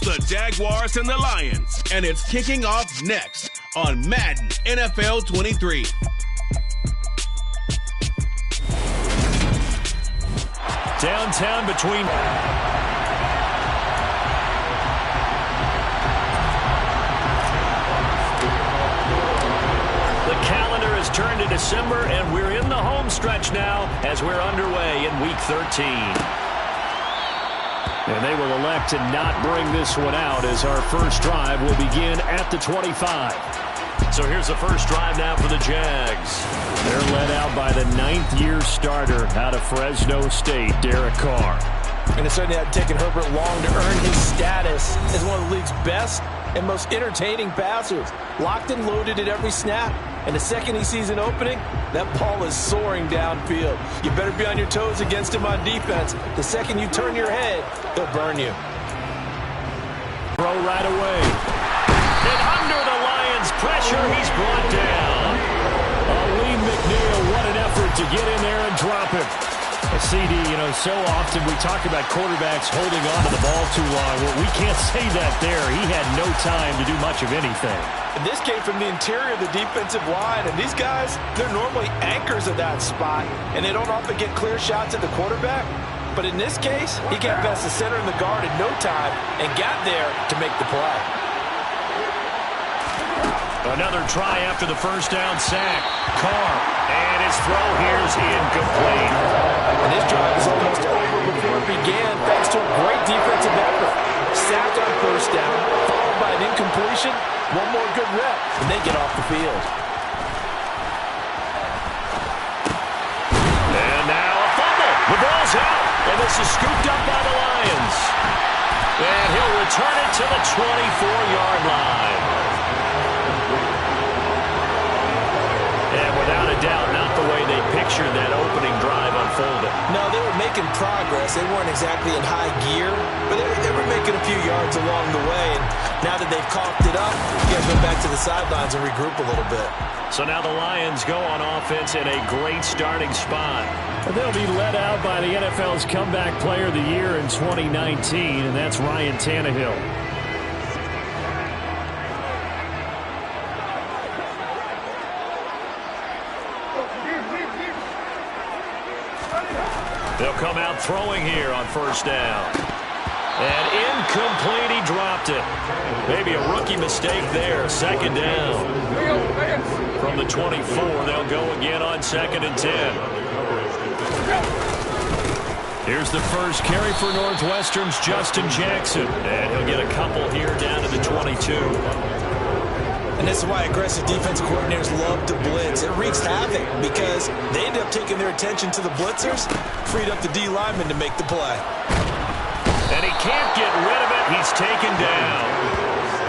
the Jaguars and the Lions, and it's kicking off next on Madden NFL 23. Downtown between... The calendar has turned to December, and we're in the home stretch now as we're underway in Week 13. And they will elect to not bring this one out as our first drive will begin at the 25. So here's the first drive now for the Jags. They're led out by the ninth-year starter out of Fresno State, Derek Carr. And it certainly had taken Herbert long to earn his status as one of the league's best and most entertaining passers. Locked and loaded at every snap. And the second he sees an opening, that ball is soaring downfield. You better be on your toes against him on defense. The second you turn your head, he'll burn you. Throw right away. And under the Lions' pressure, he's brought down. Lee McNeil, what an effort to get in there and drop him. A CD, so often we talk about quarterbacks holding on to the ball too long. Well, we can't say that there. He had no time to do much of anything. And this came from the interior of the defensive line. And these guys, they're normally anchors of that spot. And they don't often get clear shots at the quarterback. But in this case, he got past the center and the guard in no time and got there to make the play. Another try after the first down sack. Carr. And his throw here's incomplete. And his drive is almost over before it began thanks to a great defensive effort. Sacked on first down, followed by an incompletion. One more good rep, and they get off the field. And now a fumble. The ball's out. And this is scooped up by the Lions. And he'll return it to the 24-yard line. And without a doubt, not the way they pictured that opening drive unfolded. No, they were making progress. They weren't exactly in high gear, but they were making a few yards along the way. And now that they've coughed it up, you guys go back to the sidelines and regroup a little bit. So now the Lions go on offense in a great starting spot. And they'll be led out by the NFL's Comeback Player of the Year in 2019, and that's Ryan Tannehill. They'll come out throwing here on first down. And incomplete, he dropped it. Maybe a rookie mistake there, second down. From the 24, they'll go again on 2nd and 10. Here's the first carry for Northwestern's Justin Jackson. And he'll get a couple here down to the 22. And this is why aggressive defensive coordinators love to blitz. It wreaks havoc because they end up taking their attention to the blitzers, freed up the D lineman to make the play. And he can't get rid of it. He's taken down.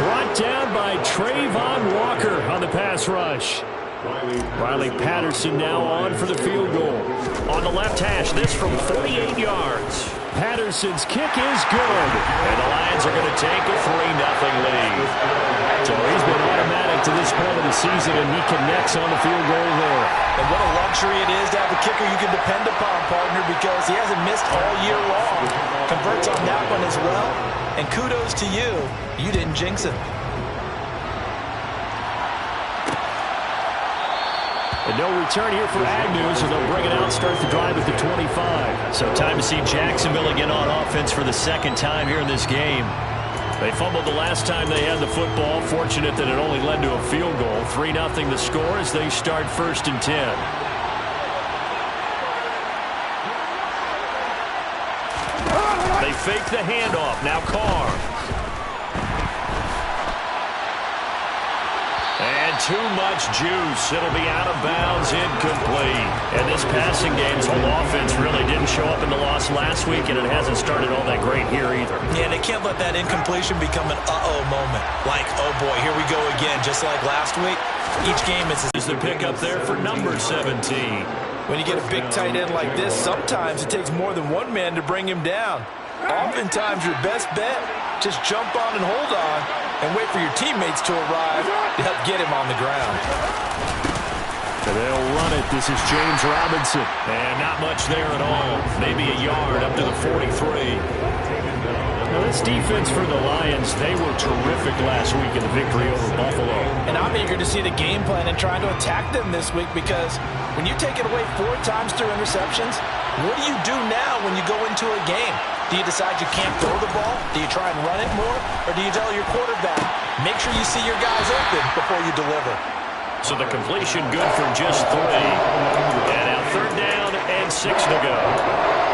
Brought down by Trayvon Walker on the pass rush. Riley Patterson now on for the field goal. On the left hash, this from 48 yards. Patterson's kick is good. And the Lions are going to take a 3-0 lead. So he's been automatic to this point of the season, and he connects on the field goal there. And what a luxury it is to have a kicker you can depend upon, partner, because he hasn't missed all year long. Converts on that one as well. And kudos to you. You didn't jinx him. And no return here for Agnew, so they'll bring it out and start the drive at the 25. So time to see Jacksonville again on offense for the second time here in this game. They fumbled the last time they had the football. Fortunate that it only led to a field goal. 3-0 the score as they start 1st and 10. They fake the handoff. Now Carr. And too much juice. It'll be out of bounds, incomplete. And this passing game's whole offense really didn't show up in the loss last week, and it hasn't started all that great here either. Yeah, they can't let that incompletion become an uh-oh moment. Like, oh boy, here we go again, just like last week. Each game is the pickup there for number 17. When you get a big tight end like this, sometimes it takes more than one man to bring him down. Oftentimes, your best bet, just jump on and hold on and wait for your teammates to arrive to help get him on the ground. And they'll run it. This is James Robinson. And not much there at all. Maybe a yard up to the 43. Now, this defense for the Lions, they were terrific last week in the victory over Buffalo. And I'm eager to see the game plan and trying to attack them this week, because when you take it away 4 times through interceptions, what do you do now when you go into a game? Do you decide you can't throw the ball? Do you try and run it more? Or do you tell your quarterback, make sure you see your guys open before you deliver? So the completion good for just 3. And now 3rd down and 6 to go.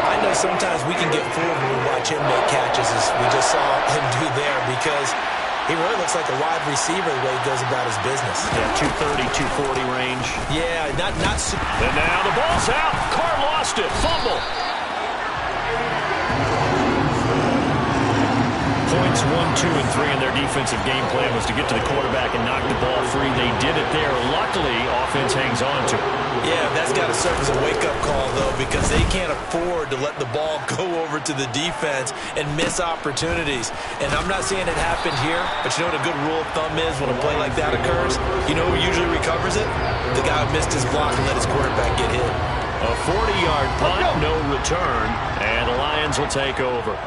I know sometimes we can get fooled when we watch him make catches, as we just saw him do there, because he really looks like a wide receiver the way he goes about his business. Yeah, 230, 240 range. Yeah, not super. And now the ball's out. Carr lost it. Fumble. Points 1, 2, and 3 in their defensive game plan was to get to the quarterback and knock the ball free. They did it there. Luckily, offense hangs on to it. Yeah, that's got to serve as a wake-up call, though, because they can't afford to let the ball go over to the defense and miss opportunities. And I'm not saying it happened here, but you know what a good rule of thumb is when a play like that occurs? You know who usually recovers it? The guy who missed his block and let his quarterback get hit. A 40-yard punt, no return, and the Lions will take over.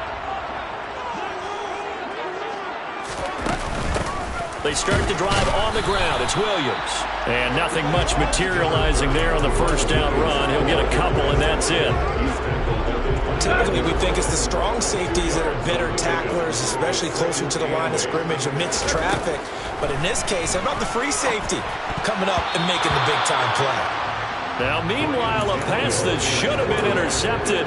They start the drive on the ground. It's Williams. And nothing much materializing there on the 1st down run. He'll get a couple, and that's it. Typically, we think it's the strong safeties that are better tacklers, especially closer to the line of scrimmage amidst traffic. But in this case, how about the free safety coming up and making the big-time play? Now, meanwhile, a pass that should have been intercepted,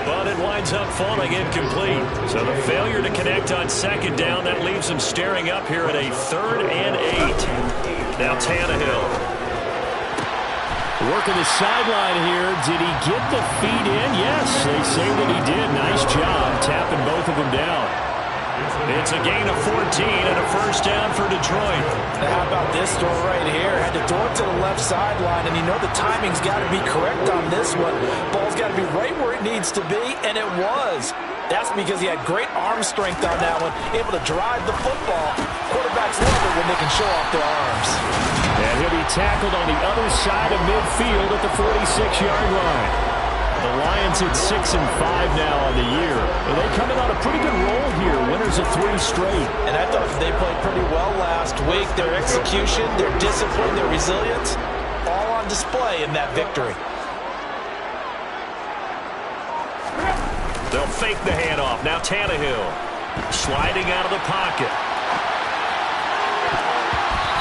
but it winds up falling incomplete. So the failure to connect on 2nd down, that leaves them staring up here at a 3rd and 8. Now Tannehill. Working the sideline here. Did he get the feet in? Yes, they say that he did. Nice job tapping both of them down. It's a gain of 14 and a 1st down for Detroit. How about this throw right here? Had to throw it to the left sideline, and you know the timing's got to be correct on this one. Ball's got to be right where it needs to be, and it was. That's because he had great arm strength on that one, able to drive the football. Quarterbacks love it when they can show off their arms. And he'll be tackled on the other side of midfield at the 46-yard line. The Lions at 6-5 now on the year. And they come in on a pretty good roll here. Winners of 3 straight. And I thought they played pretty well last week. Their execution, their discipline, their resilience, all on display in that victory. They'll fake the handoff. Now Tannehill sliding out of the pocket.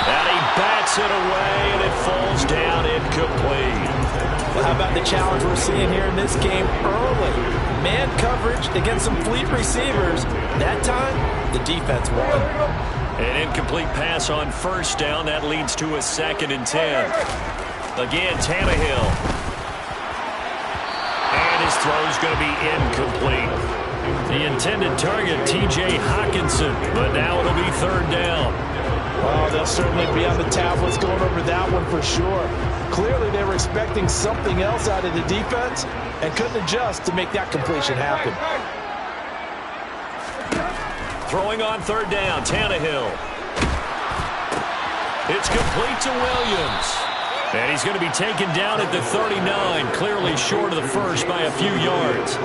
And he bats it away, and it falls down incomplete. Well, how about the challenge we're seeing here in this game early? Man coverage against some fleet receivers. That time, the defense won. An incomplete pass on 1st down. That leads to a 2nd and 10. Again, Tannehill. And his throw's going to be incomplete. The intended target, T.J. Hawkinson. But now it'll be 3rd down. Oh, they'll certainly be on the tablets going over that one for sure. Clearly, they were expecting something else out of the defense and couldn't adjust to make that completion happen. Throwing on 3rd down, Tannehill. It's complete to Williams. And he's going to be taken down at the 39, clearly short of the 1st by a few yards.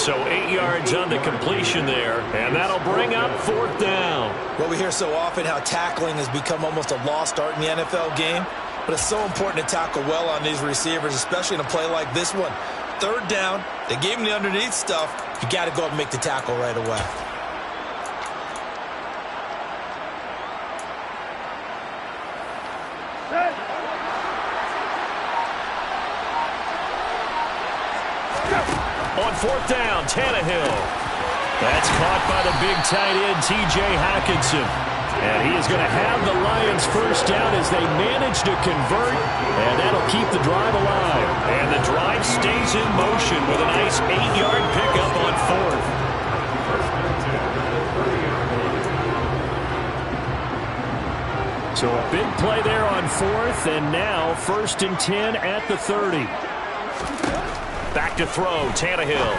So 8 yards on the completion there, and that'll bring up 4th down. Well, we hear so often how tackling has become almost a lost art in the NFL game, but it's so important to tackle well on these receivers, especially in a play like this one. 3rd down, they gave him the underneath stuff. You got to go up and make the tackle right away. On 4th down, Tannehill. That's caught by the big tight end, T.J. Hawkinson. And he is going to have the Lions 1st down as they manage to convert, and that'll keep the drive alive. And the drive stays in motion with a nice 8-yard pickup on 4th. So a big play there on 4th, and now 1st and 10 at the 30. Back to throw, Tannehill.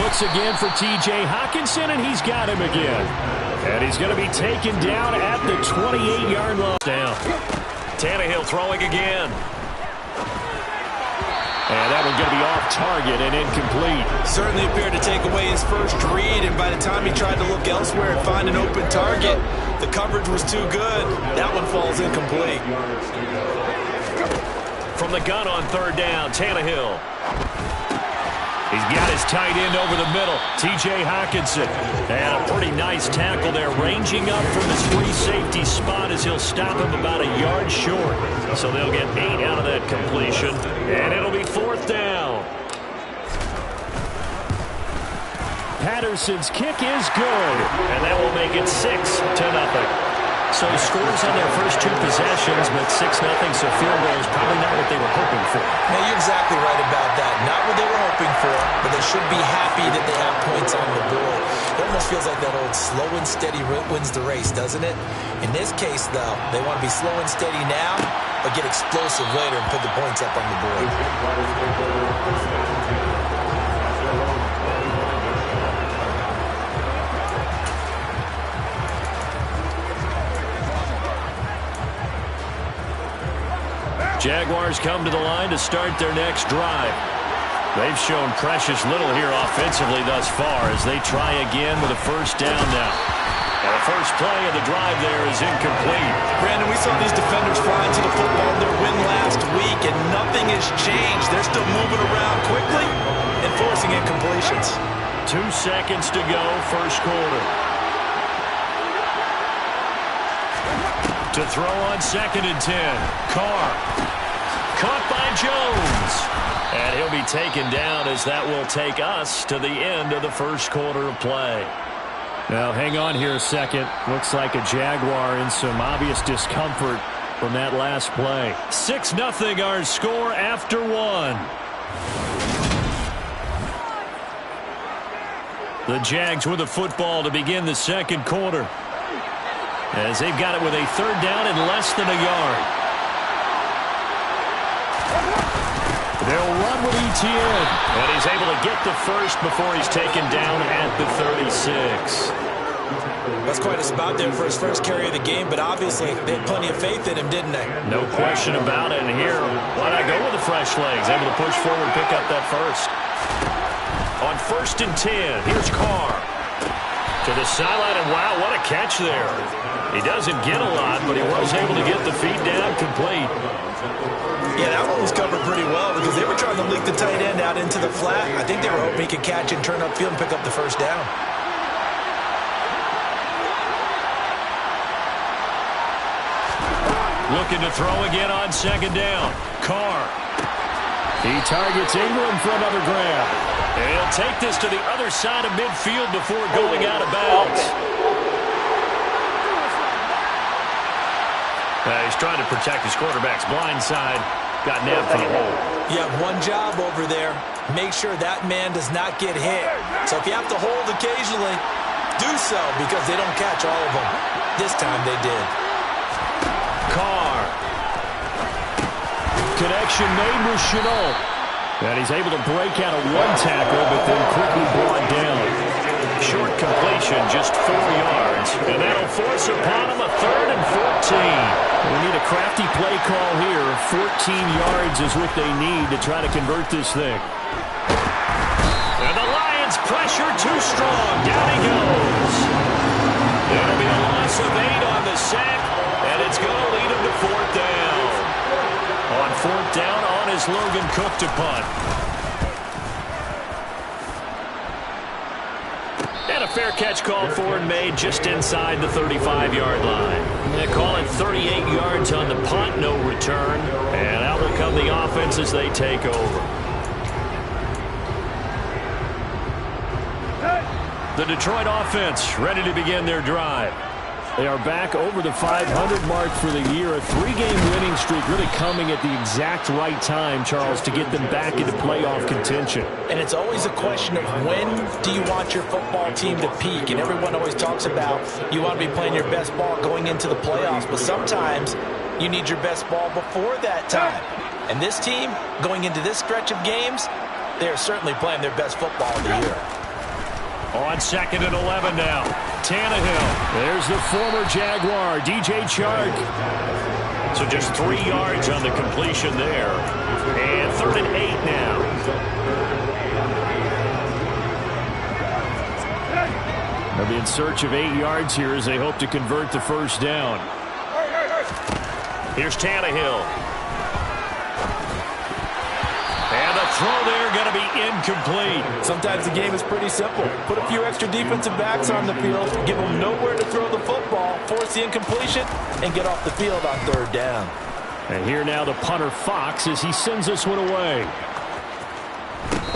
Looks again for T.J. Hawkinson, and he's got him again. And he's going to be taken down at the 28-yard line. Down. Tannehill throwing again. And that will going to be off target and incomplete. Certainly appeared to take away his first read, and by the time he tried to look elsewhere and find an open target, the coverage was too good. That one falls incomplete. From the gun on third down, Tannehill. He's got his tight end over the middle, T.J. Hockenson. And a pretty nice tackle there, ranging up from his free safety spot as he'll stop him about a yard short. So they'll get 8 out of that completion, and it'll be fourth down. Patterson's kick is good, and that will make it 6-0. So scores on their first 2 possessions, but 6-0, so field goal is probably not what they were hoping for. No, you're exactly right about that. Not what they were hoping for, but they should be happy that they have points on the board. It almost feels like that old slow and steady wins the race, doesn't it? In this case, though, they want to be slow and steady now, but get explosive later and put the points up on the board. Jaguars come to the line to start their next drive. They've shown precious little here offensively thus far as they try again with a first down now. And the first play of the drive there is incomplete. Brandon, we saw these defenders flying to the football in their win last week, and nothing has changed. They're still moving around quickly and forcing incompletions. 2 seconds to go, first quarter. To throw on 2nd and 10. Carr. Caught by Jones. And he'll be taken down as that will take us to the end of the first quarter of play. Now, hang on here a second. Looks like a Jaguar in some obvious discomfort from that last play. 6-0 our score after 1. The Jags with the football to begin the second quarter, as they've got it with a third down and less than a yard. They'll run with Etienne. And he's able to get the first before he's taken down at the 36. That's quite a spot there for his first carry of the game, but obviously they had plenty of faith in him, didn't they? No question about it. And here, why not go with the fresh legs? Able to push forward and pick up that first. On 1st and 10, here's Carr. To the sideline, and wow, what a catch there. He doesn't get a lot, but he was able to get the feet down complete. Yeah, that one was covered pretty well because they were trying to leak the tight end out into the flat. I think they were hoping he could catch and turn upfield and pick up the first down. Looking to throw again on 2nd down. Carr. He targets Ingram for another grab. And he'll take this to the other side of midfield before going out of bounds. He's trying to protect his quarterback's blind side. Got nabbed for the hole. You have one job over there. Make sure that man does not get hit. So if you have to hold occasionally, do so because they don't catch all of them. This time they did. Carr. Connection made with Chenault. And he's able to break out of one tackle, but then quickly brought down. Short completion, just 4 yards. And that'll force upon him a 3rd and 14. We need a crafty play call here. 14 yards is what they need to try to convert this thing. And the Lions pressure too strong. Down he goes. It'll be a loss of 8 on the sack, and it's going to lead him to 4th down. On 4th down, on is Logan Cook to punt. And a fair catch called for and made just inside the 35-yard line. They call it 38 yards on the punt, no return. And out will come the offense as they take over. The Detroit offense ready to begin their drive. They are back over the 500 mark for the year. A 3-game winning streak really coming at the exact right time, Charles, to get them back into playoff contention. And it's always a question of when do you want your football team to peak? And everyone always talks about you want to be playing your best ball going into the playoffs. But sometimes you need your best ball before that time. And this team, going into this stretch of games, they are certainly playing their best football of the year. On 2nd and 11 now. Tannehill. There's the former Jaguar, DJ Chark. So just 3 yards on the completion there. And 3rd and 8 now. They'll be in search of 8 yards here as they hope to convert the first down. Here's Tannehill. And the throw there going to be incomplete. Sometimes the game is pretty simple. Put a few extra defensive backs on the field, give them nowhere to throw the football, force the incompletion, and get off the field on 3rd down. And here now the punter Fox as he sends this one away.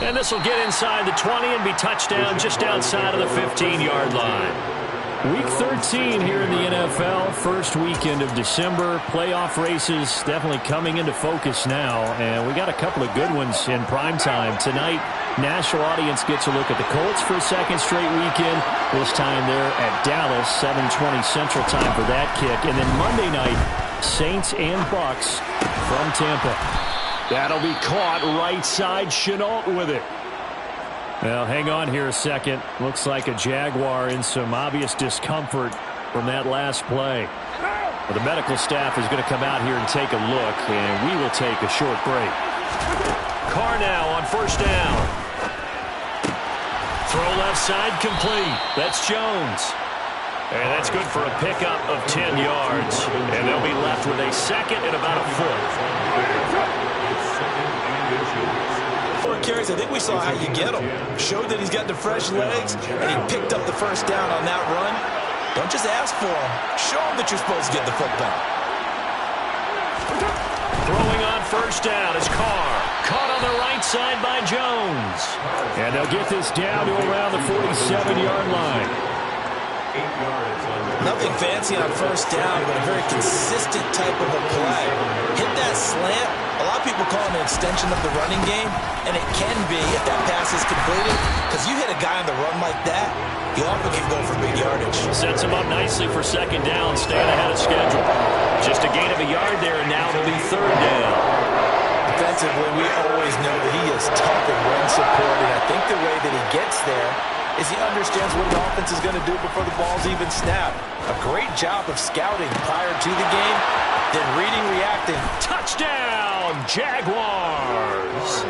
And this will get inside the 20 and be touchdown just outside of the 15-yard line. Week 13 here in the NFL, first weekend of December. Playoff races definitely coming into focus now, and we got a couple of good ones in prime time. Tonight, national audience gets a look at the Colts for a second straight weekend. This time they're at Dallas, 7:20 Central Time for that kick. And then Monday night, Saints and Bucks from Tampa. That'll be caught right side. Chenault with it. Well, hang on here a second. Looks like a Jaguar in some obvious discomfort from that last play. Well, the medical staff is going to come out here and take a look, and we will take a short break. Carr now on first down. Throw left side complete. That's Jones. And that's good for a pickup of 10 yards. And they'll be left with a second and about a foot. Carries, I think we saw how you get him. Showed that he's got the fresh legs, and he picked up the first down on that run. Don't just ask for him. Show him that you're supposed to get the football. Throwing on first down is Carr. Caught on the right side by Jones. And they'll get this down to around the 47-yard line. Nothing fancy on first down, but a very consistent type of a play. Hit that slant. A lot of people call it an extension of the running game, and it can be if that pass is completed, because you hit a guy on the run like that, he often can go for big yardage. Sets him up nicely for second down, staying ahead of schedule. Just a gain of a yard there, and now it'll be 3rd down. Defensively, we always know that he is tough in run support, and I think the way that he gets there is he understands what the offense is going to do before the ball's even snapped. A great job of scouting prior to the game, then reading, reacting. Touchdown, Jaguars!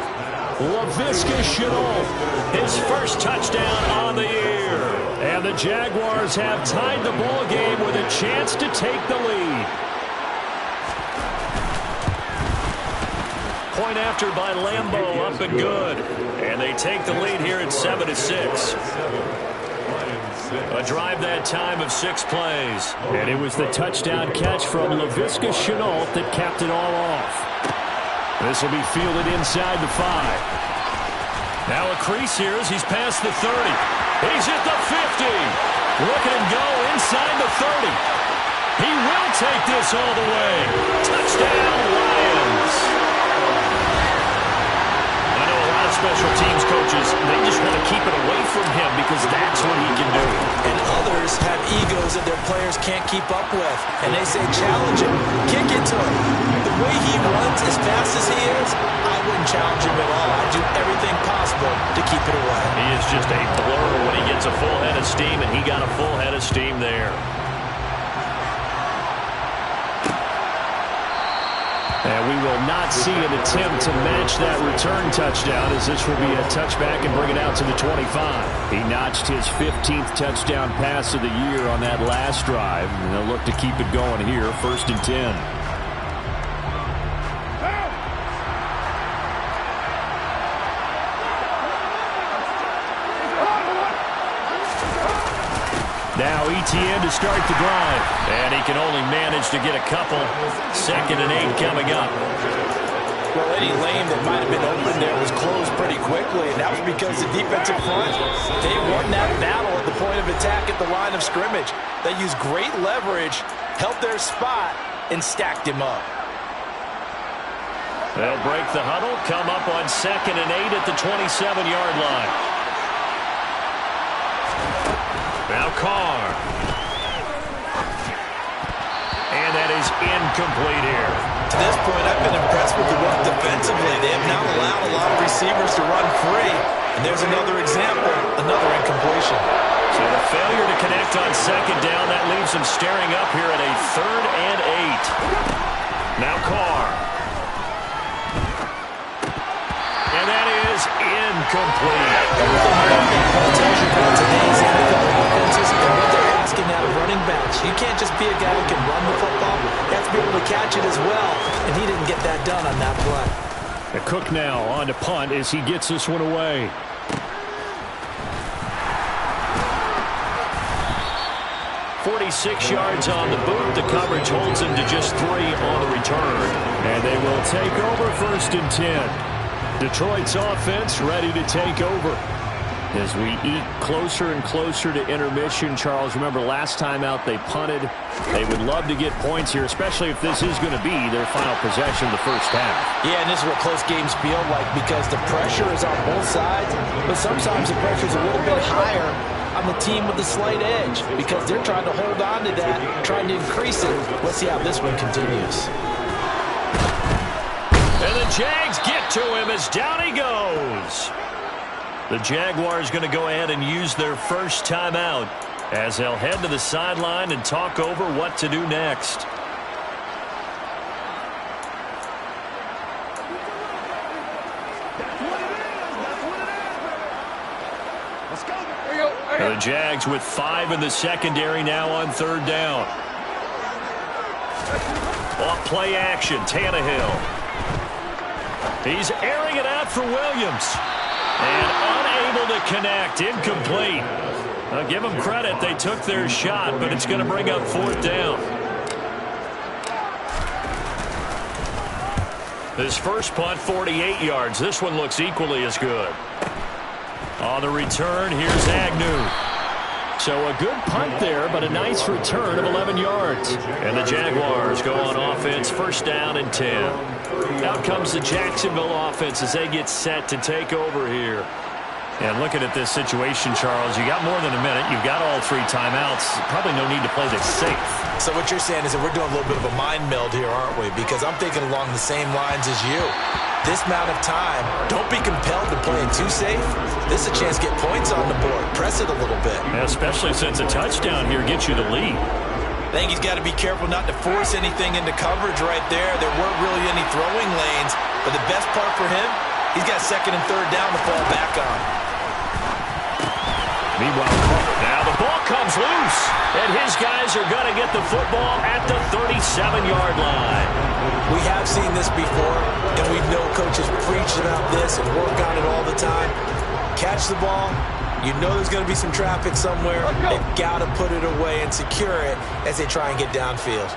Laviska Shenault, his first touchdown on the year. And the Jaguars have tied the ball game with a chance to take the lead. Point after by Lambeau, up and good. And they take the lead here at 7-6. A drive that time of 6 plays. And it was the touchdown catch from Laviska Shenault that capped it all off. This will be fielded inside the 5. Now a crease here as he's past the 30. He's at the 50. Look at him go inside the 30. He will take this all the way. Touchdown, Lions. Special teams coaches, they just want to keep it away from him because that's what he can do. And others have egos that their players can't keep up with. And they say, challenge him, kick it to him. The way he runs as fast as he is, I wouldn't challenge him at all. I'd do everything possible to keep it away. He is just a blur when he gets a full head of steam, and he got a full head of steam there. And we will not see an attempt to match that return touchdown, as this will be a touchback and bring it out to the 25. He notched his 15th touchdown pass of the year on that last drive. And they'll look to keep it going here, 1st and 10. Now Etienne to start the drive. And he can only manage to get a couple. 2nd and 8 coming up. Well, any lane that might have been open there was closed pretty quickly, and that was because the defensive front, they won that battle at the point of attack at the line of scrimmage. They used great leverage, held their spot, and stacked him up. They'll break the huddle, come up on 2nd and 8 at the 27-yard line. Now Carr. And that is incomplete here. To this point, I've been impressed with the work defensively. They have now allowed a lot of receivers to run free. And there's another example, another incompletion. So the failure to connect on 2nd down, that leaves them staring up here at a 3rd and 8. Now Carr. And that is incomplete. Everything about that play tells you about today's NFL offenses and what they're asking out of running backs. You can't just be a guy who can run the football. You have to be able to catch it as well, and he didn't get that done on that play. Cook now on to punt as he gets this one away. 46 yards on the boot. The coverage holds him to just 3 on the return. And they will take over 1st and 10. Detroit's offense ready to take over. As we eat closer and closer to intermission, Charles, remember last time out they punted. They would love to get points here, especially if this is going to be their final possession of the first half. Yeah, and this is what close games feel like because the pressure is on both sides, but sometimes the pressure is a little bit higher on the team with the slight edge because they're trying to hold on to that, trying to increase it. Let's see how this one continues. And the Jags get to him as down he goes. The Jaguars going to go ahead and use their first timeout as they'll head to the sideline and talk over what to do next. The Jags with 5 in the secondary now on 3rd down. Off play action, Tannehill. He's airing it out for Williams. And unable to connect, incomplete. Now give them credit, they took their shot, but it's going to bring up 4th down. This first punt, 48 yards. This one looks equally as good. On the return, here's Agnew. So a good punt there, but a nice return of 11 yards. And the Jaguars go on offense, 1st down and 10. Out comes the Jacksonville offense as they get set to take over here. And looking at this situation, Charles, you got more than a minute. You've got all 3 timeouts. Probably no need to play this safe. So what you're saying is that we're doing a little bit of a mind meld here, aren't we? Because I'm thinking along the same lines as you. This amount of time, don't be compelled to play it too safe. This is a chance to get points on the board. Press it a little bit. Especially since a touchdown here gets you the lead. I think he's got to be careful not to force anything into coverage right there. There weren't really any throwing lanes. But the best part for him, he's got 2nd and 3rd down to fall back on. Meanwhile, now the ball comes loose. And his guys are going to get the football at the 37-yard line. We have seen this before, and we know coaches preach about this and work on it all the time. Catch the ball. You know there's going to be some traffic somewhere. They've got to put it away and secure it as they try and get downfield.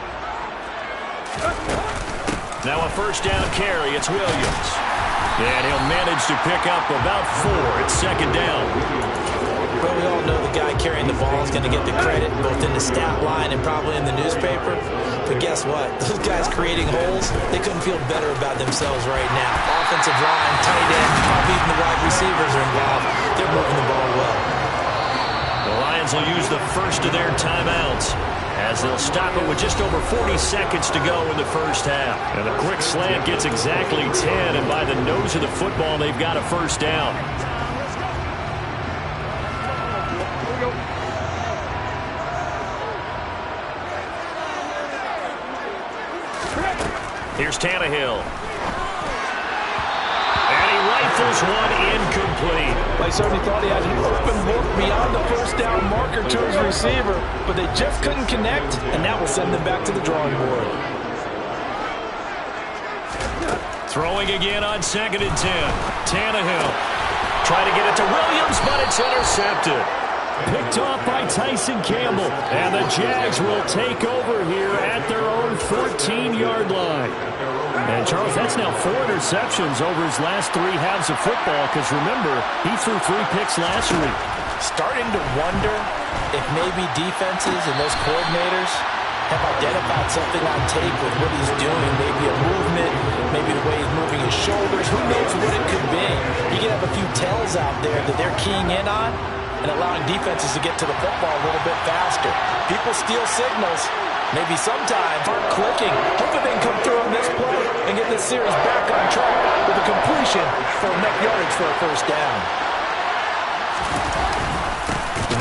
Now a 1st down carry. It's Williams. And he'll manage to pick up about 4. It's 2nd down. Well, we all know the guy carrying the ball is going to get the credit both in the stat line and probably in the newspaper. But guess what? Those guys creating holes, they couldn't feel better about themselves right now. Offensive line, tight end, probably even the wide receivers are involved. They're moving the ball well. The Lions will use the first of their timeouts as they'll stop it with just over 40 seconds to go in the first half. And the quick slant gets exactly 10, and by the nose of the football, they've got a 1st down. Here's Tannehill. And he rifles one incomplete. They certainly thought he had an open look beyond the 1st down marker to his receiver, but they just couldn't connect, and that will send them back to the drawing board. Throwing again on 2nd and 10. Tannehill trying to get it to Williams, but it's intercepted. Picked off by Tyson Campbell. And the Jags will take over here at their own 14-yard line. And, Charles, that's now 4 interceptions over his last 3 halves of football because, remember, he threw 3 picks last week. Starting to wonder if maybe defenses and those coordinators have identified something on tape with what he's doing. Maybe a movement, maybe the way he's moving his shoulders. Who knows what it could be? You can have a few tells out there that they're keying in on and allowing defenses to get to the football a little bit faster. People steal signals. Maybe sometimes aren't clicking. Hopefully they can come through on this play and get this series back on track with a completion for enough yardage for a 1st down.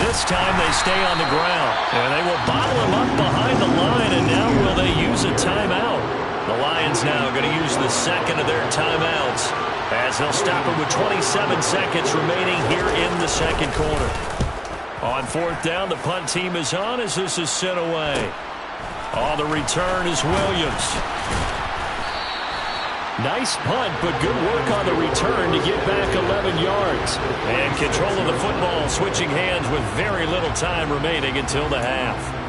This time they stay on the ground. And they will bottle him up behind the line, and now will they use a timeout? The Lions now going to use the second of their timeouts as they'll stop it with 27 seconds remaining here in the second quarter. On fourth down, the punt team is on as this is sent away. On the return is Williams. Nice punt, but good work on the return to get back 11 yards. And control of the football, switching hands with very little time remaining until the half.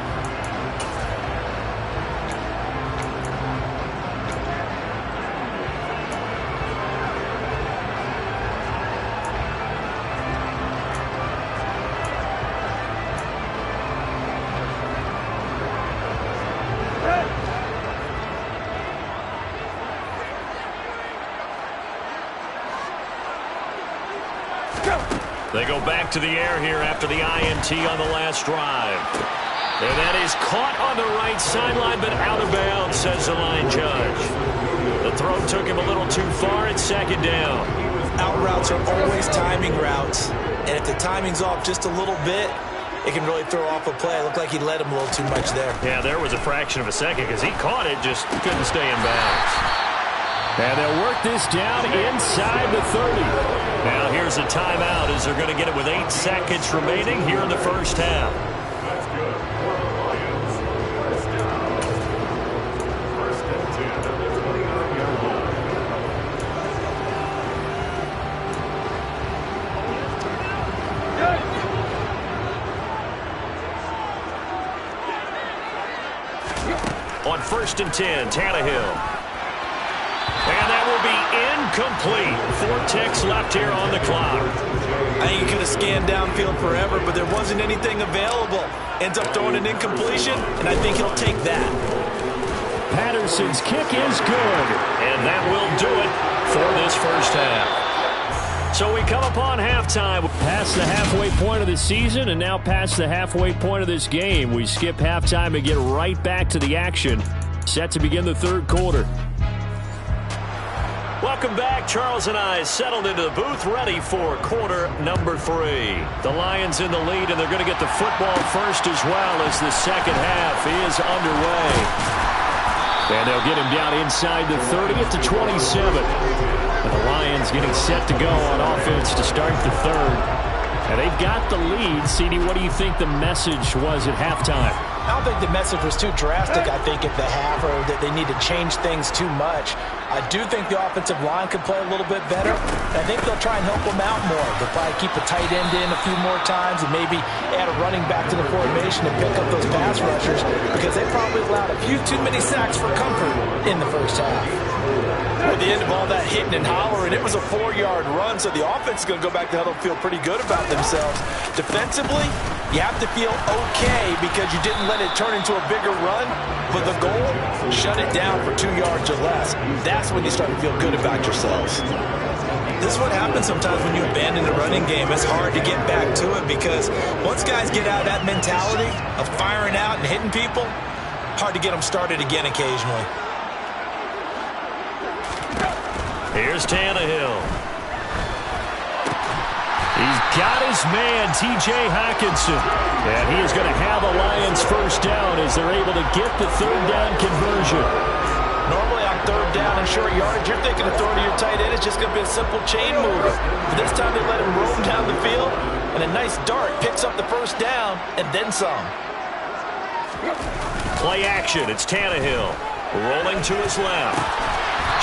They go back to the air here after the INT on the last drive. And that is caught on the right sideline, but out of bounds, says the line judge. The throw took him a little too far at second down. Out routes are always timing routes. And if the timing's off just a little bit, it can really throw off a play. It looked like he led him a little too much there. Yeah, there was a fraction of a second because he caught it, just couldn't stay in bounds. And they'll work this down inside the 30. Now here's a timeout as they're going to get it with 8 seconds remaining here in the first half. That's good. Lions. First down. First and 10 at the 29-yard line. On first and 10, Tannehill. And that will be incomplete. 4 ticks left here on the clock. I think he could have scanned downfield forever, but there wasn't anything available. Ends up throwing an incompletion, and I think he'll take that. Patterson's kick is good. And that will do it for this first half. So we come upon halftime. Past the halfway point of the season and now past the halfway point of this game. We skip halftime and get right back to the action. Set to begin the third quarter. Welcome back. Charles and I settled into the booth, ready for quarter number 3. The Lions in the lead, and they're going to get the football first as well as the second half is underway. And they'll get him down inside the 30 at the 27. And the Lions getting set to go on offense to start the third. And they've got the lead. CD, what do you think the message was at halftime? I don't think the message was too drastic, I think, at the half, or that they need to change things too much. I do think the offensive line could play a little bit better. I think they'll try and help them out more. They'll probably keep a tight end in a few more times and maybe add a running back to the formation and pick up those pass rushers because they probably allowed a few too many sacks for comfort in the first half. At the end of all that hitting and hollering, it was a 4-yard run, so the offense is going to go back to huddle and feel pretty good about themselves. Defensively, you have to feel okay because you didn't let it turn into a bigger run, but the goal, shut it down for 2 yards or less. That's when you start to feel good about yourselves. This is what happens sometimes when you abandon the running game. It's hard to get back to it because once guys get out of that mentality of firing out and hitting people, hard to get them started again occasionally. Here's Tannehill. He's got his man, T.J. Hockenson. And he is going to have a Lions first down as they're able to get the third down conversion. Normally on third down and short yardage, you're thinking of throwing to your tight end. It's just going to be a simple chain mover. But this time they let him roam down the field, and a nice dart picks up the first down and then some. Play action. It's Tannehill rolling to his left.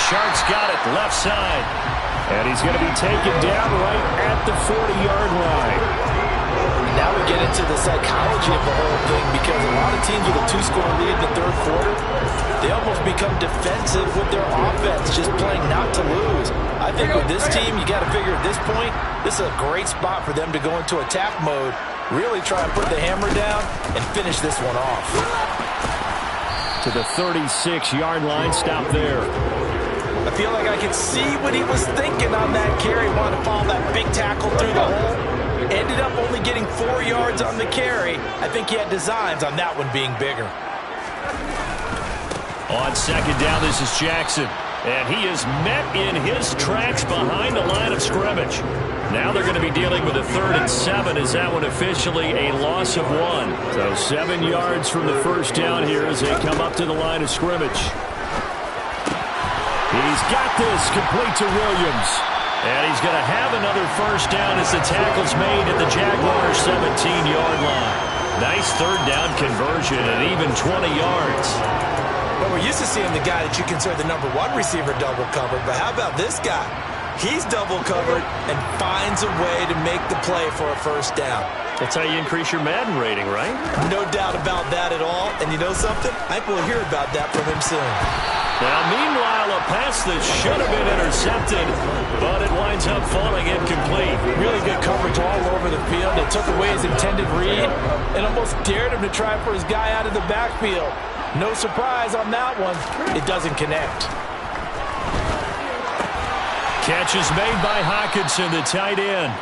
Shark's got it left side. And he's going to be taken down right at the 40-yard line. Now we get into the psychology of the whole thing because a lot of teams with a 2-score lead in the third quarter, they almost become defensive with their offense, just playing not to lose. I think with this team, you got to figure at this point, this is a great spot for them to go into attack mode, really try and put the hammer down and finish this one off. To the 36-yard line, stop there. I feel like I could see what he was thinking on that carry. Wanted to follow that big tackle through the hole. Ended up only getting 4 yards on the carry. I think he had designs on that one being bigger. On second down, this is Jackson. And he is met in his tracks behind the line of scrimmage. Now they're going to be dealing with a 3rd and 7. Is that one officially a loss of 1? So 7 yards from the first down here as they come up to the line of scrimmage. He's got this complete to Williams. And he's going to have another first down as the tackle's made at the Jaguars' 17-yard line. Nice third down conversion and even 20 yards. Well, we're used to seeing the guy that you consider the number one receiver double covered, but how about this guy? He's double covered and finds a way to make the play for a first down. That's how you increase your Madden rating, right? No doubt about that at all. And you know something? I think we'll hear about that from him soon. Now, meanwhile, a pass that should have been intercepted, but it winds up falling incomplete. Really good coverage all over the field. It took away his intended read and almost dared him to try for his guy out of the backfield. No surprise on that one. It doesn't connect. Catch is made by Hockenson, the tight end.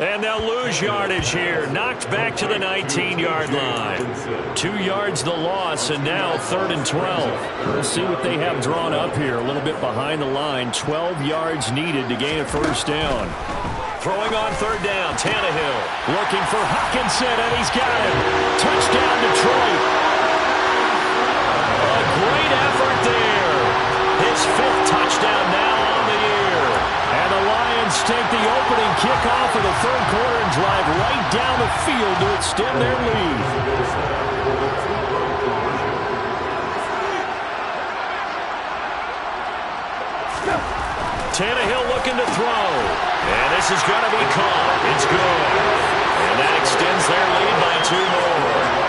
And they'll lose yardage here. Knocked back to the 19-yard line. 2 yards the loss, and now 3rd and 12. Let's see what they have drawn up here. A little bit behind the line. 12 yards needed to gain a first down. Throwing on 3rd down, Tannehill. Looking for Hockenson, and he's got him. Touchdown, Detroit. A great effort there. His 5th touchdown now on the year. And the Lions take the opening kickoff of the 3rd quarter and drive right down the field to extend their lead. Tannehill looking to throw. And this is going to be caught. It's good. And that extends their lead by 2 more.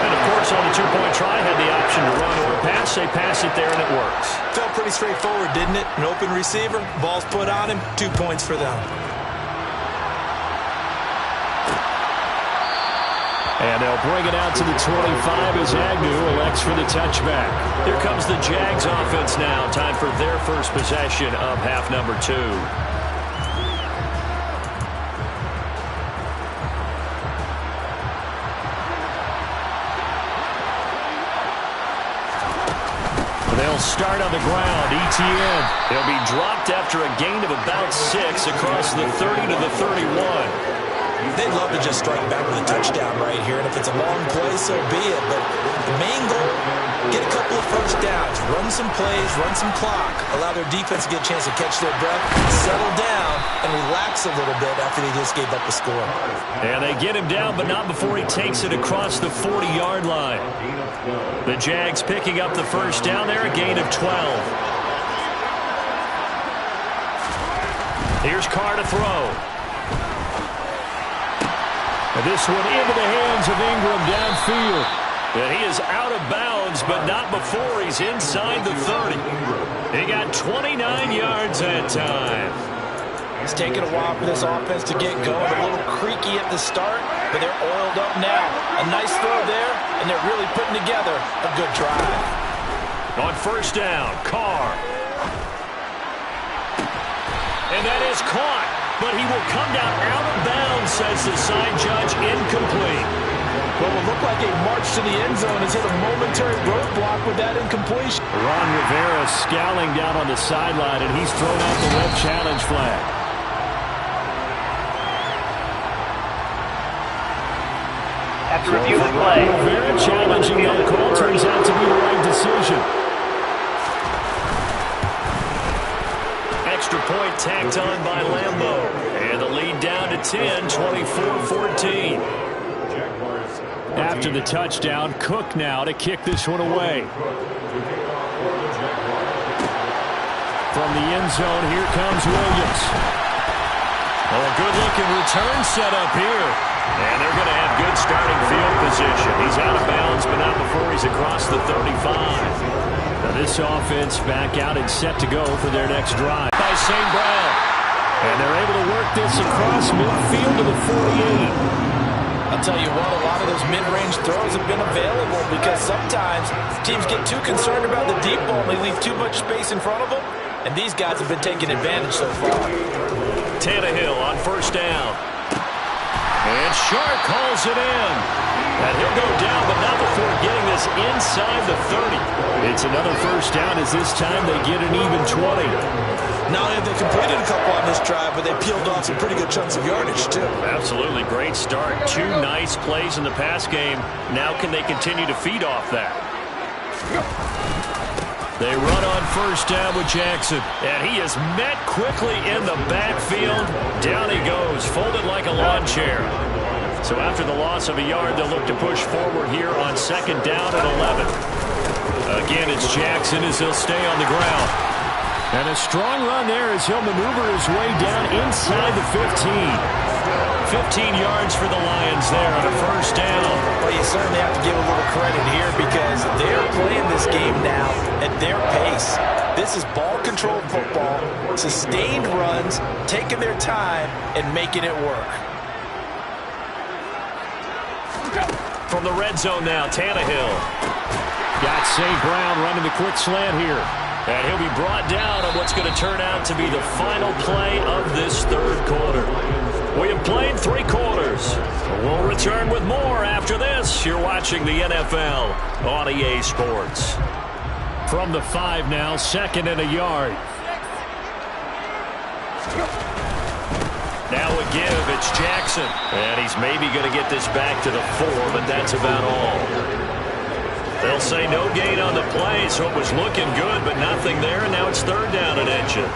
And, of course, on the 2-point try, had the option to run or pass. They pass it there, and it works. Felt pretty straightforward, didn't it? An open receiver, ball's put on him, 2 points for them. And they'll bring it out to the 25 as Agnew elects for the touchback. Here comes the Jags offense now. Time for their first possession of half number 2. They'll start on the ground. Etienne. He'll be dropped after a gain of about 6 across the 30 to the 31. They'd love to just strike back with a touchdown right here, and if it's a long play, so be it. But the main goal, get a couple of first downs, run some plays, run some clock, allow their defense to get a chance to catch their breath, settle down, and relax a little bit after they just gave up the score. And they get him down, but not before he takes it across the 40-yard line. The Jags picking up the first down there, a gain of 12. Here's Carr to throw. And this one into the hands of Ingram downfield. And he is out of bounds, but not before he's inside the 30. He got 29 yards that time. It's taken a while for this offense to get going. A little creaky at the start, but they're oiled up now. A nice throw there, and they're really putting together a good drive. On first down, Carr. And that is caught. But he will come down out of bounds, says the side judge, incomplete. Well, it looked like a march to the end zone has hit a momentary roadblock with that incompletion. Ron Rivera scowling down on the sideline, and he's thrown out the red challenge flag. After review of play. Rivera challenging that call turns out to be the right decision. Extra point tacked on by Lambeau. And the lead down to 10, 24-14. After the touchdown, Cook now to kick this one away. From the end zone, here comes Williams. Oh, a good-looking return set up here. And they're going to have good starting field position. He's out of bounds, but not before he's across the 35. Now this offense back out and set to go for their next drive by St. Brown. And they're able to work this across midfield to the 48. I'll tell you what, a lot of those mid-range throws have been available because sometimes teams get too concerned about the deep ball and they leave too much space in front of them. And these guys have been taking advantage so far. Tannehill on first down. And Sharp calls it in. And he'll go down, but not before getting this inside the 30. It's another first down as this time they get an even 20. Not only have they completed a couple on this drive, but they peeled off some pretty good chunks of yardage, too. Absolutely. Great start. 2 nice plays in the pass game. Now can they continue to feed off that? They run on first down with Jackson. And he is met quickly in the backfield. Down he goes, folded like a lawn chair. So after the loss of a yard, they'll look to push forward here on second down at 11. Again, it's Jackson as he'll stay on the ground. And a strong run there as he'll maneuver his way down inside the 15. 15 yards for the Lions there on a first down. Well, you certainly have to give a little credit here because they're playing this game now at their pace. This is ball-controlled football, sustained runs, taking their time, and making it work. From the red zone now, Tannehill. Got St. Brown running the quick slant here. And he'll be brought down on what's going to turn out to be the final play of this third quarter. We have played 3 quarters. We'll return with more after this. You're watching the NFL on EA Sports. From the 5 now, second and a yard. Now a give, it's Jackson. And he's maybe going to get this back to the 4, but that's about all. They'll say no gain on the play, so it was looking good, but nothing there, and now it's third down and inches.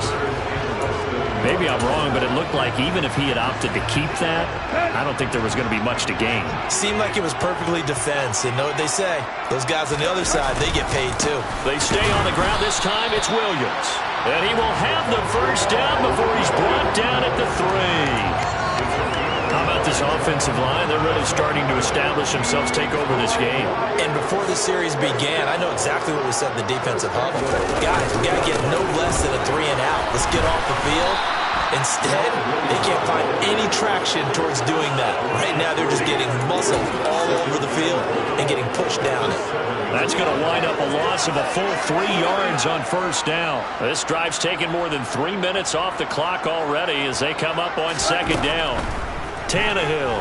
Maybe I'm wrong, but it looked like even if he had opted to keep that, I don't think there was going to be much to gain. Seemed like it was perfectly defense, and know what they say? Those guys on the other side, they get paid too. They stay on the ground. This time it's Williams. And he will have the first down before he's brought down at the 3. How about this offensive line? They're really starting to establish themselves, take over this game. And before the series began, I know exactly what we said in the defensive huddle. Guys, we got to get no less than a 3 and out. Let's get off the field. Instead, they can't find any traction towards doing that. Right now, they're just getting muscled all over the field and getting pushed down it. That's going to wind up a loss of a full 3 yards on first down. This drive's taken more than 3 minutes off the clock already as they come up on second down. Tannehill.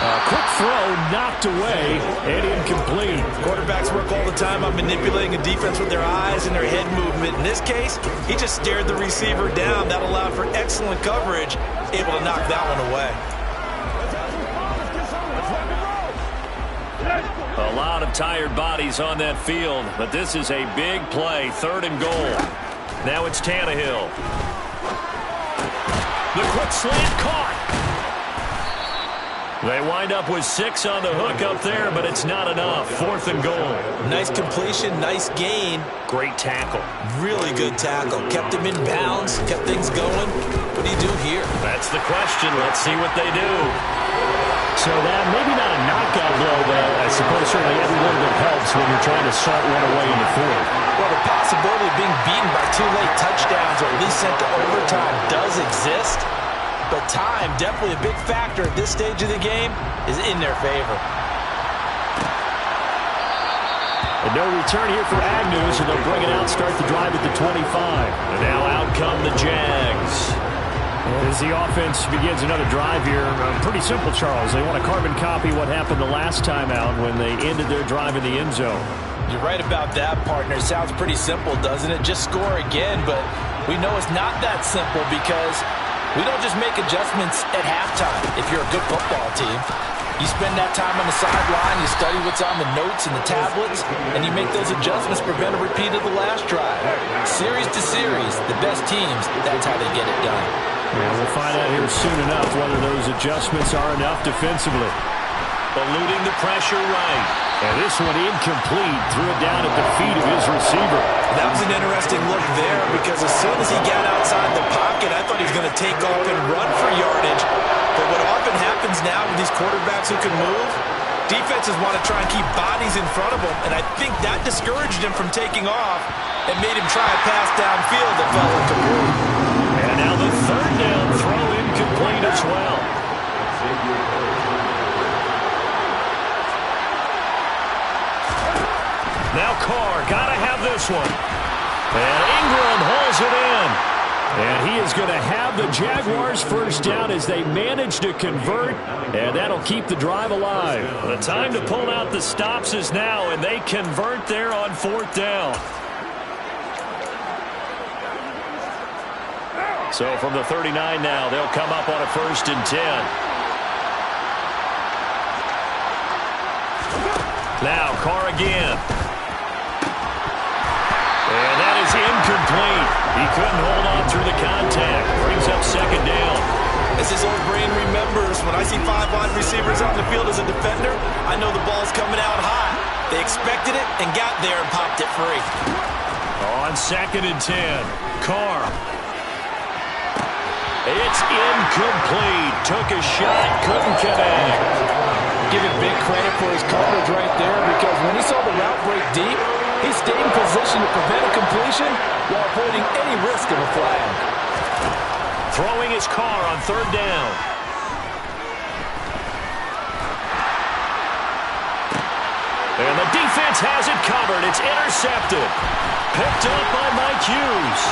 A quick throw knocked away and incomplete. Quarterbacks work all the time on manipulating a defense with their eyes and their head movement. In this case, he just stared the receiver down. That allowed for excellent coverage, able to knock that one away. A lot of tired bodies on that field, but this is a big play, 3rd and goal. Now it's Tannehill. The quick slant caught. They wind up with 6 on the hook up there, but it's not enough. 4th and goal. Nice completion, nice gain. Great tackle. Really good tackle. Kept him in bounds, kept things going. What do you do here? That's the question. Let's see what they do. So that maybe not a knockout blow, but I suppose certainly every little bit helps when you're trying to salt one away in the 4th. Well, the possibility of being beaten by 2 late touchdowns or at least sent to overtime does exist. But time, definitely a big factor at this stage of the game, is in their favor. And no return here for Agnew, so they'll bring it out, start the drive at the 25. And now out come the Jags. As the offense begins another drive here, pretty simple, Charles. They want to carbon copy what happened the last time out when they ended their drive in the end zone. You're right about that, partner. Sounds pretty simple, doesn't it? Just score again, but we know it's not that simple because we don't just make adjustments at halftime if you're a good football team. You spend that time on the sideline, you study what's on the notes and the tablets, and you make those adjustments, prevent a repeat of the last drive. Series to series, the best teams, that's how they get it done. Yeah, we'll find out here soon enough whether those adjustments are enough defensively. Eluding the pressure right. And this one incomplete. Threw it down at the feet of his receiver. That was an interesting look there because as soon as he got outside the pocket, I thought he was going to take off and run for yardage. But what often happens now with these quarterbacks who can move, defenses want to try and keep bodies in front of them, and I think that discouraged him from taking off and made him try a pass downfield that fell incomplete. And now the 3rd down throw incomplete as well. Now Carr, gotta have this one. And Ingram holds it in. And he is going to have the Jaguars first down as they manage to convert, and that'll keep the drive alive. The time to pull out the stops is now, and they convert there on 4th down. So from the 39 now, they'll come up on a 1st and 10. Now Carr again. is incomplete. He couldn't hold on through the contact. Brings up second down. As his old brain remembers, when I see 5 wide receivers on the field as a defender, I know the ball's coming out high. They expected it and got there and popped it free. On 2nd and 10, Carr. It's incomplete. Took a shot, couldn't connect. Give him big credit for his coverage right there, because when he saw the route break deep, he stayed in position to prevent a completion while avoiding any risk of a flag. Throwing his Carr on 3rd down. And the defense has it covered. It's intercepted. Picked up by Mike Hughes.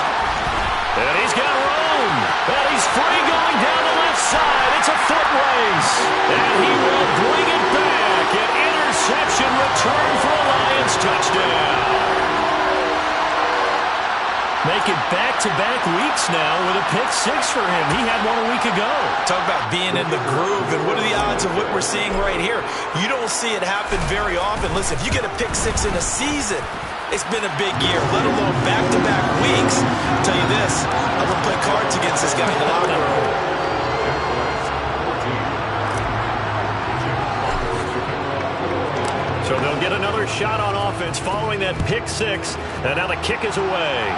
And he's got room. And he's free going down the left side. It's a foot race. And he will bring it back. An interception return for a Lions touchdown. Making back-to-back weeks now with a pick 6 for him. He had one a week ago. Talk about being in the groove, and what are the odds of what we're seeing right here? You don't see it happen very often. Listen, if you get a pick 6 in a season, it's been a big year, let alone back-to-back weeks. I'll tell you this, I wouldn't play cards against this guy in the locker room. So they'll get another shot on offense following that pick 6, and now the kick is away.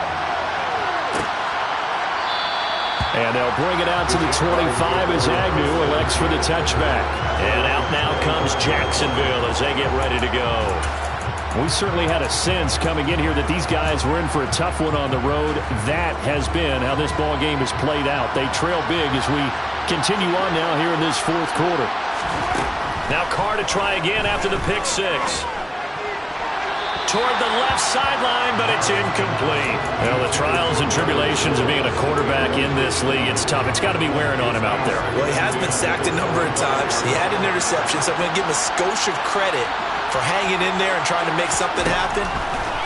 And they'll bring it out to the 25 as Agnew elects for the touchback. And out now comes Jacksonville as they get ready to go. We certainly had a sense coming in here that these guys were in for a tough one on the road. That has been how this ball game has played out. They trail big as we continue on now here in this 4th quarter. Now Carr to try again after the pick 6. Toward the left sideline, but it's incomplete. Well, the trials and tribulations of being a quarterback in this league, it's tough. It's got to be wearing on him out there. Well, he has been sacked a number of times. He had an interception, so I'm going to give him a skosh of credit for hanging in there and trying to make something happen,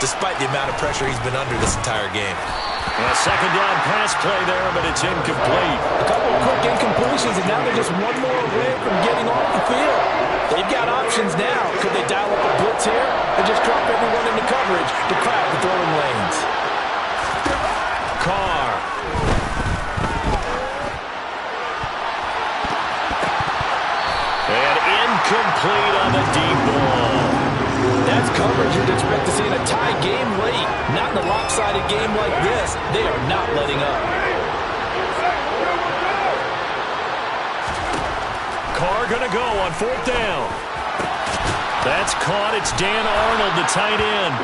despite the amount of pressure he's been under this entire game. A 2nd down pass play there, but it's incomplete. A couple of quick incompletions, and now they're just one more away from getting off the field. They've got options now. Could they dial up a blitz here or just drop everyone into coverage to crowd the throwing lanes? Carr. And incomplete on the deep ball. That's coverage you'd expect to see in a tie game late. Not in a lopsided game like this. They are not letting up. Carr going to go on 4th down. That's caught. It's Dan Arnold, the tight end.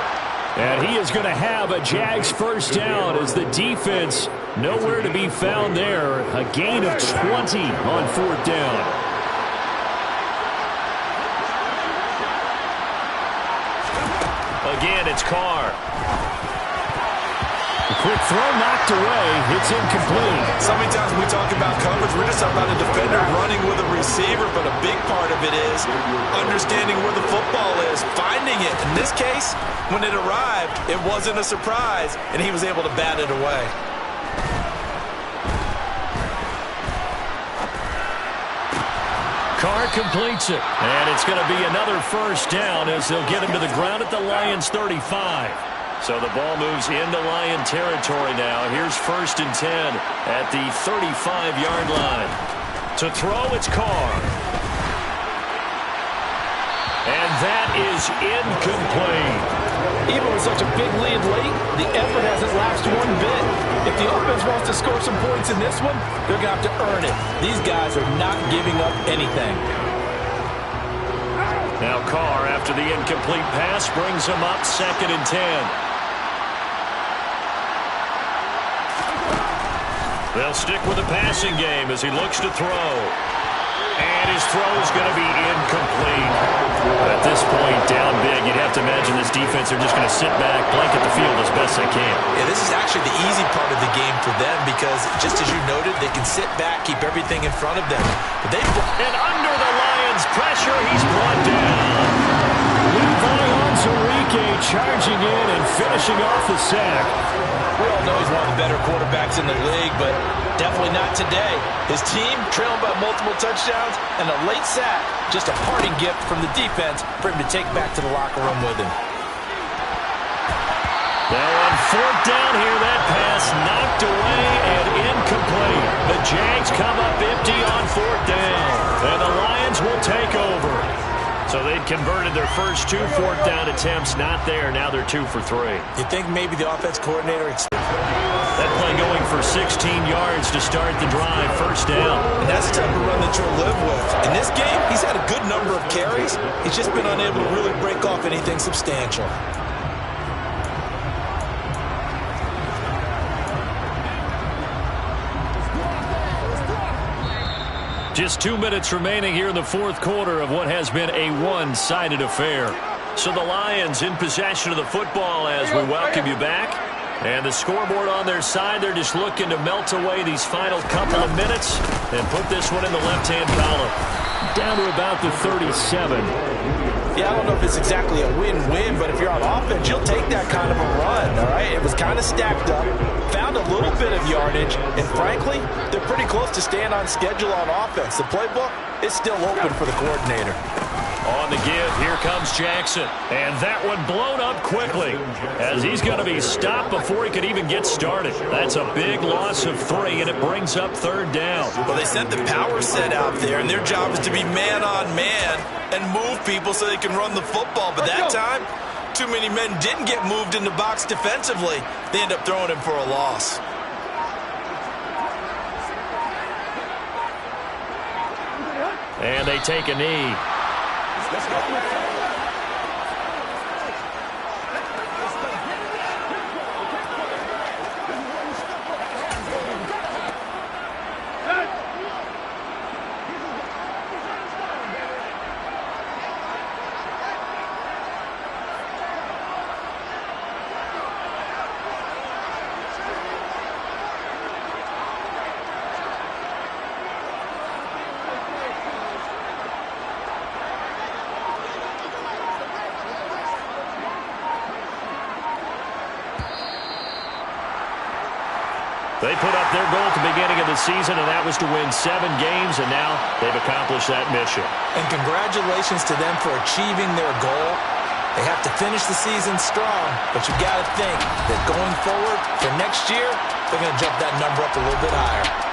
And he is going to have a Jags 1st down as the defense nowhere to be found there. A gain of 20 on 4th down. Again, it's Carr. A quick throw knocked away. It's incomplete. So many times when we talk about coverage, we're just talking about a defender running with a receiver, but a big part of it is understanding where the football is, finding it. In this case, when it arrived, it wasn't a surprise, and he was able to bat it away. Carr completes it. And it's going to be another 1st down as they'll get him to the ground at the Lions 35. So the ball moves into Lion territory now. Here's 1st and 10 at the 35-yard line. To throw, it's Carr. And that is incomplete. Even with such a big lead late, the effort hasn't lapsed one bit. If the offense wants to score some points in this one, they're going to have to earn it. These guys are not giving up anything. Now Carr, after the incomplete pass, brings him up 2nd and 10. They'll stick with the passing game as he looks to throw. And his throw is going to be incomplete. At this point, down big, you'd have to imagine this defense, they're just going to sit back, blanket the field as best they can. Yeah, this is actually the easy part of the game for them because, just as you noted, they can sit back, keep everything in front of them. But and under the Lions' pressure, he's brought down. Levi Onwuzurike charging in and finishing off the sack. We all know he's one of the better quarterbacks in the league, but definitely not today. His team trailing by multiple touchdowns and a late sack. Just a parting gift from the defense for him to take back to the locker room with him. Now on fourth down here, that pass knocked away and incomplete. The Jags come up empty on fourth down, and the Lions will take over. So they'd converted their first 2 fourth-down attempts, not there. Now they're 2 for 3. You think maybe the offense coordinator... That play going for 16 yards to start the drive, first down. And that's the type of run that you'll live with. In this game, he's had a good number of carries. He's just been unable to really break off anything substantial. Just 2 minutes remaining here in the fourth quarter of what has been a one-sided affair. So the Lions in possession of the football as we welcome you back. And the scoreboard on their side, they're just looking to melt away these final couple of minutes and put this one in the left-hand column. Down to about the 37. Yeah, I don't know if it's exactly a win-win, but if you're on offense, you'll take that kind of a run, all right? It was kind of stacked up, found a little bit of yardage, and frankly, they're pretty close to staying on schedule on offense. The playbook is still open for the coordinator. On the give, here comes Jackson. And that one blown up quickly as he's going to be stopped before he could even get started. That's a big loss of 3, and it brings up third down. Well, they sent the power set out there, and their job is to be man-on-man and move people so they can run the football. But that time, too many men didn't get moved in the box defensively. They end up throwing him for a loss. And they take a knee. They put up their goal at the beginning of the season, and that was to win 7 games, and now they've accomplished that mission. And congratulations to them for achieving their goal. They have to finish the season strong, but you got to think that going forward for next year, they're going to jump that number up a little bit higher.